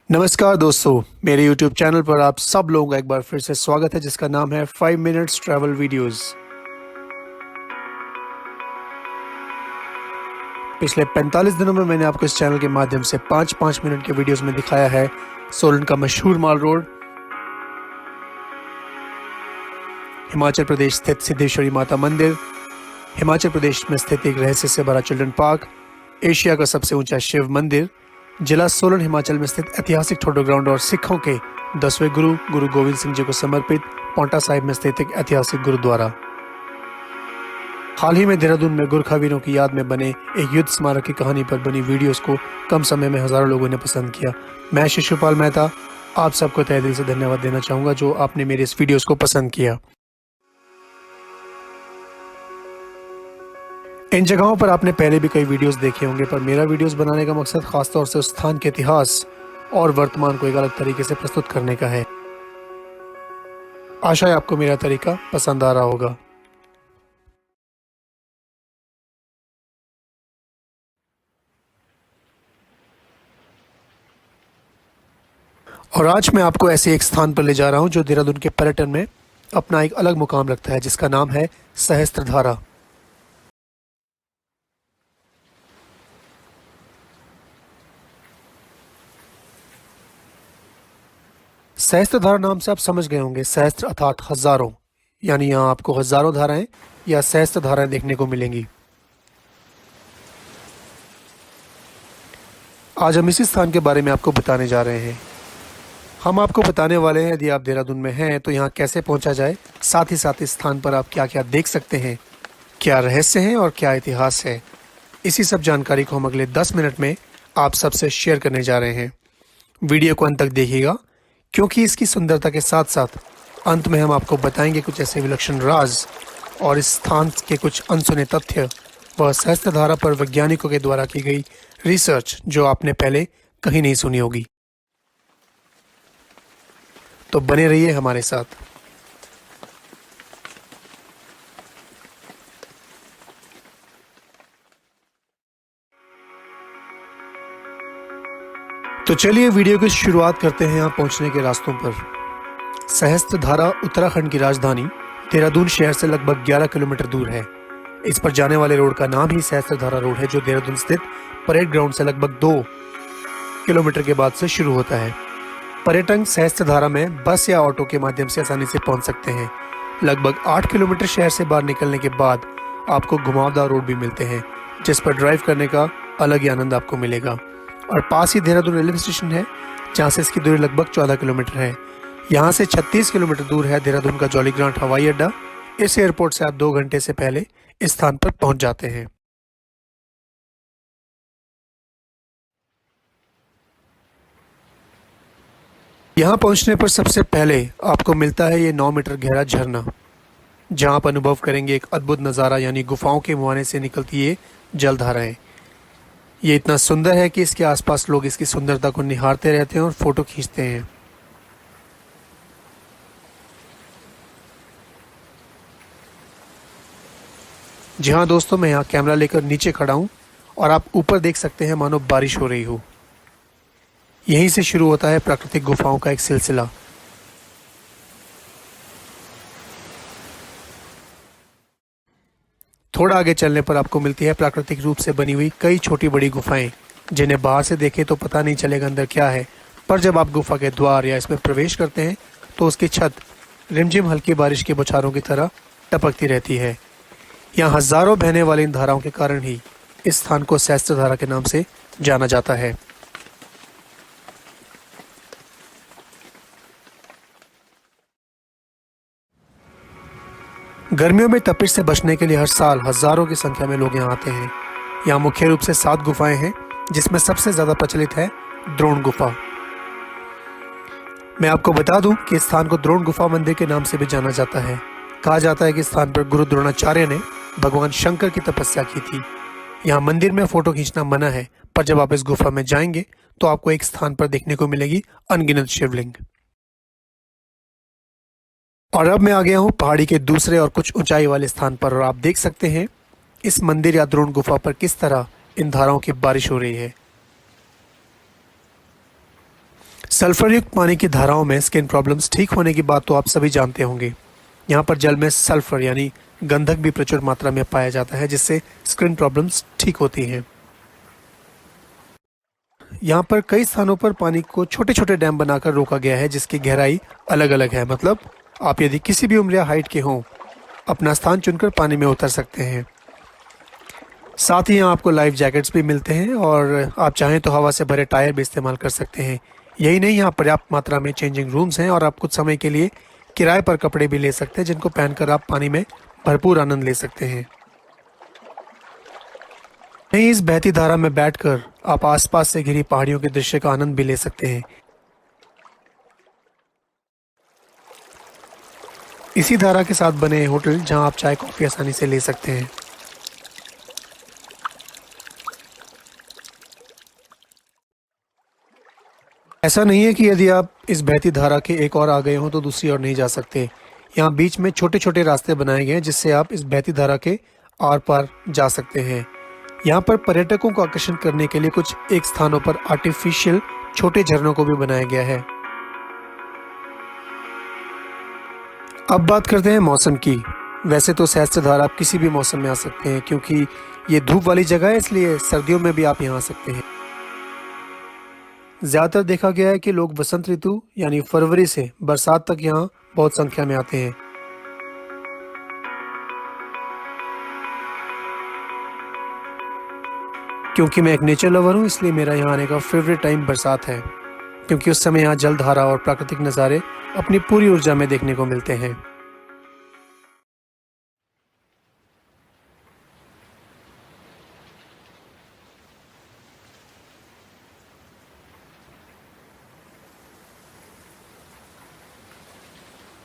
नमस्कार दोस्तों, मेरे YouTube चैनल पर आप सब लोगों का एक बार फिर से स्वागत है जिसका नाम है 5 मिनट्स ट्रैवल वीडियोस। पिछले 45 दिनों में मैंने आपको इस चैनल के माध्यम से 5-5 मिनट के वीडियोस में दिखाया है सोलन का मशहूर माल रोड, हिमाचल प्रदेश स्थित सिद्धेश्वरी माता मंदिर, हिमाचल प्रदेश में स्थित एक रहस्य से भरा चिल्ड्रन पार्क, एशिया का सबसे ऊंचा शिव मंदिर, जिला सोलन हिमाचल में स्थित ऐतिहासिक ठोडो ग्राउंड और सिखों के 10वें गुरु गुरु गोविंद सिंह जी को समर्पित पांवटा साहिब में स्थित एक ऐतिहासिक गुरुद्वारा। हाल ही में देहरादून में गोरखावीरों की याद में बने एक युद्ध स्मारक की कहानी पर बनी वीडियोस को कम समय में हजारों लोगों ने पसंद किया। मैं शिशुपाल मेहता आप सबको तहे दिल से धन्यवाद देना चाहूंगा जो आपने मेरे इस वीडियोस को पसंद किया। इन जगहों पर आपने पहले भी कई वीडियोस देखे होंगे, पर मेरा वीडियोस बनाने का मकसद खासतौर से उस स्थान के इतिहास और वर्तमान को एक अलग तरीके से प्रस्तुत करने का है। आशा है आपको मेरा तरीका पसंद आ रहा होगा। और आज मैं आपको ऐसे एक स्थान पर ले जा रहा हूं जो देहरादून के पर्यटन में अपना एक अलग मुकाम रखता है, जिसका नाम है सहस्त्रधारा। सहस्त्रधारा नाम से आप समझ गए होंगे, सहस्त्र अर्थात हजारों, यानी यहाँ आपको हजारों धाराएं या सहस्त्र धाराएं देखने को मिलेंगी। आज हम इसी स्थान के बारे में आपको बताने जा रहे हैं। हम आपको बताने वाले हैं यदि आप देहरादून में हैं तो यहाँ कैसे पहुंचा जाए, साथ ही साथ इस स्थान पर आप क्या क्या देख सकते हैं, क्या रहस्य हैं और क्या इतिहास है। इसी सब जानकारी को हम अगले 10 मिनट में आप सबसे शेयर करने जा रहे हैं। वीडियो को अंत तक देखिएगा, क्योंकि इसकी सुंदरता के साथ साथ अंत में हम आपको बताएंगे कुछ ऐसे विलक्षण राज और इस स्थान के कुछ अनसुने तथ्य व सहस्त्रधारा पर वैज्ञानिकों के द्वारा की गई रिसर्च जो आपने पहले कहीं नहीं सुनी होगी। तो बने रहिए हमारे साथ। तो चलिए वीडियो की शुरुआत करते हैं यहाँ पहुंचने के रास्तों पर। सहस्त्रधारा उत्तराखंड की राजधानी देहरादून शहर से लगभग 11 किलोमीटर दूर है। इस पर जाने वाले रोड का नाम ही सहस्त्रधारा रोड है, जो देहरादून स्थित परेड ग्राउंड से लगभग 2 किलोमीटर के बाद से शुरू होता है। पर्यटक सहस्त्रधारा में बस या ऑटो के माध्यम से आसानी से पहुंच सकते हैं। लगभग 8 किलोमीटर शहर से बाहर निकलने के बाद आपको घुमावदार रोड भी मिलते हैं, जिस पर ड्राइव करने का अलग ही आनंद आपको मिलेगा। और पास ही देहरादून रेलवे स्टेशन है, जहाँ से इसकी दूरी लगभग 14 किलोमीटर है। यहाँ से 36 किलोमीटर दूर है देहरादून का जॉली ग्रांट हवाई अड्डा। इस एयरपोर्ट से आप 2 घंटे से पहले इस स्थान पर पहुंच जाते हैं। यहाँ पहुंचने पर सबसे पहले आपको मिलता है ये 9 मीटर गहरा झरना, जहाँ आप अनुभव करेंगे एक अद्भुत नज़ारा, यानी गुफाओं के मुहाने से निकलती ये जलधाराएं। ये इतना सुंदर है कि इसके आसपास लोग इसकी सुंदरता को निहारते रहते हैं और फोटो खींचते हैं। जी हाँ दोस्तों, मैं यहाँ कैमरा लेकर नीचे खड़ा हूँ और आप ऊपर देख सकते हैं मानो बारिश हो रही हो। यहीं से शुरू होता है प्राकृतिक गुफाओं का एक सिलसिला। थोड़ा आगे चलने पर आपको मिलती है प्राकृतिक रूप से बनी हुई कई छोटी बड़ी गुफाएं, जिन्हें बाहर से देखें तो पता नहीं चलेगा अंदर क्या है, पर जब आप गुफा के द्वार या इसमें प्रवेश करते हैं तो उसकी छत रिमझिम हल्की बारिश के बौछारों की तरह टपकती रहती है। यहाँ हजारों बहने वाली इन धाराओं के कारण ही इस स्थान को सहस्त्रधारा के नाम से जाना जाता है। गर्मियों में तपिश से बचने के लिए हर साल हजारों की संख्या में लोग यहाँ आते हैं। यहाँ मुख्य रूप से 7 गुफाएं हैं, जिसमें सबसे ज्यादा प्रचलित है द्रोण गुफा। मैं आपको बता दूं कि इस स्थान को द्रोण गुफा मंदिर के नाम से भी जाना जाता है। कहा जाता है कि इस स्थान पर गुरु द्रोणाचार्य ने भगवान शंकर की तपस्या की थी। यहाँ मंदिर में फोटो खींचना मना है, पर जब आप इस गुफा में जाएंगे तो आपको एक स्थान पर देखने को मिलेगी अनगिनत शिवलिंग। और अब मैं आ गया हूँ पहाड़ी के दूसरे और कुछ ऊंचाई वाले स्थान पर, और आप देख सकते हैं इस मंदिर या द्रोण गुफा पर किस तरह इन धाराओं की बारिश हो रही है। सल्फर युक्त पानी की धाराओं में स्किन प्रॉब्लम्स ठीक होने की बात तो आप सभी जानते होंगे। यहाँ पर जल में सल्फर यानी गंधक भी प्रचुर मात्रा में पाया जाता है, जिससे स्किन प्रॉब्लम्स ठीक होती हैं। यहाँ पर कई स्थानों पर पानी को छोटे छोटे डैम बनाकर रोका गया है, जिसकी गहराई अलग अलग है। मतलब आप यदि किसी भी उम्र या हाइट के हों, अपना स्थान चुनकर पानी में उतर सकते हैं। साथ ही यहाँ आपको लाइफ जैकेट्स भी मिलते हैं और आप चाहें तो हवा से भरे टायर भी इस्तेमाल कर सकते हैं। यही नहीं, यहाँ पर्याप्त मात्रा में चेंजिंग रूम्स हैं और आप कुछ समय के लिए किराए पर कपड़े भी ले सकते हैं, जिनको पहनकर आप पानी में भरपूर आनंद ले सकते हैं। वहीं इस बहती धारा में बैठकर आप आसपास से घिरी पहाड़ियों के दृश्य का आनंद भी ले सकते हैं। इसी धारा के साथ बने होटल जहां आप चाय कॉफी आसानी से ले सकते हैं। ऐसा नहीं है कि यदि आप इस बहती धारा के एक और आ गए हों तो दूसरी ओर नहीं जा सकते। यहाँ बीच में छोटे छोटे रास्ते बनाए गए हैं, जिससे आप इस बहती धारा के आर पार जा सकते हैं। यहाँ पर पर्यटकों को आकर्षण करने के लिए कुछ एक स्थानों पर आर्टिफिशियल छोटे झरनों को भी बनाया गया है। अब बात करते हैं मौसम की। वैसे तो सहस्त्रधारा आप किसी भी मौसम में आ सकते हैं, क्योंकि ये धूप वाली जगह है, इसलिए सर्दियों में भी आप यहाँ आ सकते हैं। ज़्यादातर देखा गया है कि लोग वसंत ऋतु यानी फरवरी से बरसात तक यहाँ बहुत संख्या में आते हैं। क्योंकि मैं एक नेचर लवर हूँ, इसलिए मेरा यहाँ आने का फेवरेट टाइम बरसात है, क्योंकि उस समय यहाँ जलधारा और प्राकृतिक नज़ारे अपनी पूरी ऊर्जा में देखने को मिलते हैं।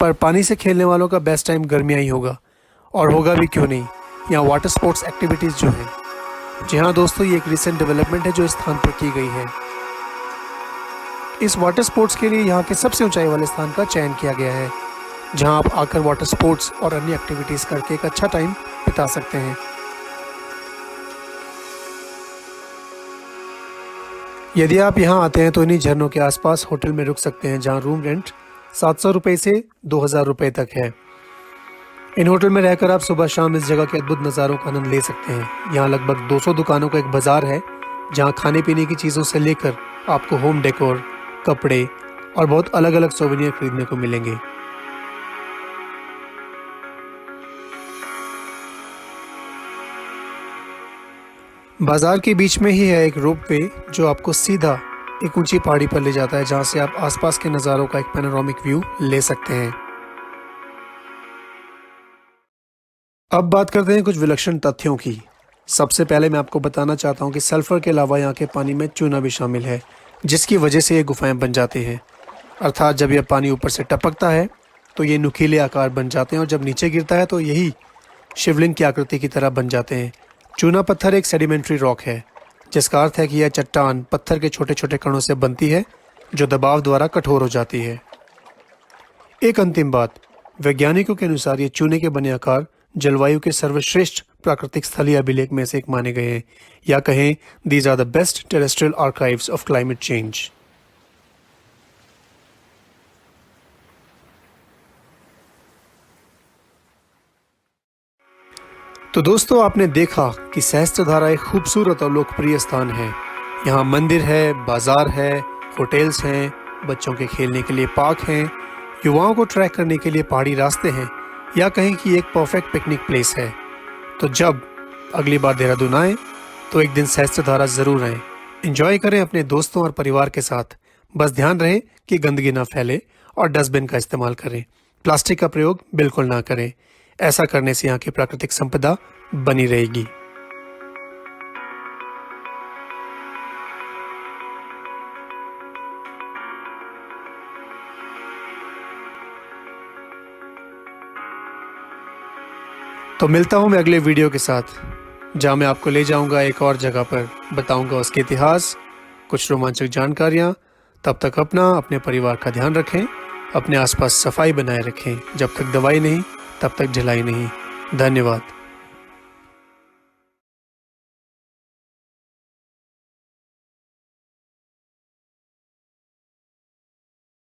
पर पानी से खेलने वालों का बेस्ट टाइम गर्मियाँ ही होगा, और होगा भी क्यों नहीं। यहाँ वाटर स्पोर्ट्स एक्टिविटीज़ जो हैं, जी हाँ दोस्तों, ये एक रिसेंट डेवलपमेंट है जो इस स्थान पर की गई है। इस वाटर स्पोर्ट्स के लिए यहाँ के सबसे ऊंचाई वाले स्थान का चयन किया गया है, जहाँ आप आकर वाटर स्पोर्ट्स और अन्य एक्टिविटीज़ करके एक अच्छा टाइम बिता सकते हैं। यदि आप यहाँ आते हैं तो इन्हीं झरनों के आसपास होटल में रुक सकते हैं, जहाँ रूम रेंट 700 रुपये से 2000 रुपये तक है। इन होटल में रहकर आप सुबह शाम इस जगह के अद्भुत नज़ारों का आनंद ले सकते हैं। यहाँ लगभग 200 दुकानों का एक बाजार है, जहाँ खाने पीने की चीज़ों से लेकर आपको होम डेकोर, कपड़े और बहुत अलग अलग सोवेनियर खरीदने को मिलेंगे। बाजार के बीच में ही है एक रोपवे, जो आपको सीधा एक ऊंची पहाड़ी पर ले जाता है, जहाँ से आप आसपास के नज़ारों का एक पैनोरामिक व्यू ले सकते हैं। अब बात करते हैं कुछ विलक्षण तथ्यों की। सबसे पहले मैं आपको बताना चाहता हूँ कि सल्फर के अलावा यहाँ के पानी में चूना भी शामिल है, जिसकी वजह से ये गुफाएं बन जाती हैं। अर्थात जब यह पानी ऊपर से टपकता है तो ये नुकीले आकार बन जाते हैं, और जब नीचे गिरता है तो यही शिवलिंग की आकृति की तरह बन जाते हैं। चूना पत्थर एक सेडिमेंट्री रॉक है, जिसका अर्थ है कि यह चट्टान पत्थर के छोटे छोटे कणों से बनती है, जो दबाव द्वारा कठोर हो जाती है। एक अंतिम बात, वैज्ञानिकों के अनुसार ये चूने के बने आकार जलवायु के सर्वश्रेष्ठ प्राकृतिक स्थलीय अभिलेख में से एक माने गए हैं, या कहें these are the best terrestrial archives of climate change. तो दोस्तों, आपने देखा कि सहस्त्रधारा एक खूबसूरत और लोकप्रिय स्थान है। यहाँ मंदिर है, बाजार है, होटल्स हैं, बच्चों के खेलने के लिए पार्क हैं, युवाओं को ट्रैक करने के लिए पहाड़ी रास्ते हैं, या कहें कि एक परफेक्ट पिकनिक प्लेस है। तो जब अगली बार देहरादून आए तो एक दिन सहस्त्रधारा ज़रूर आएँ। एंजॉय करें अपने दोस्तों और परिवार के साथ। बस ध्यान रहे कि गंदगी ना फैले और डस्टबिन का इस्तेमाल करें। प्लास्टिक का प्रयोग बिल्कुल ना करें। ऐसा करने से यहाँ की प्राकृतिक संपदा बनी रहेगी। तो मिलता हूँ मैं अगले वीडियो के साथ, जहाँ मैं आपको ले जाऊँगा एक और जगह पर, बताऊँगा उसके इतिहास, कुछ रोमांचक जानकारियाँ। तब तक अपने परिवार का ध्यान रखें, अपने आसपास सफाई बनाए रखें। जब तक दवाई नहीं तब तक ढिलाई नहीं। धन्यवाद।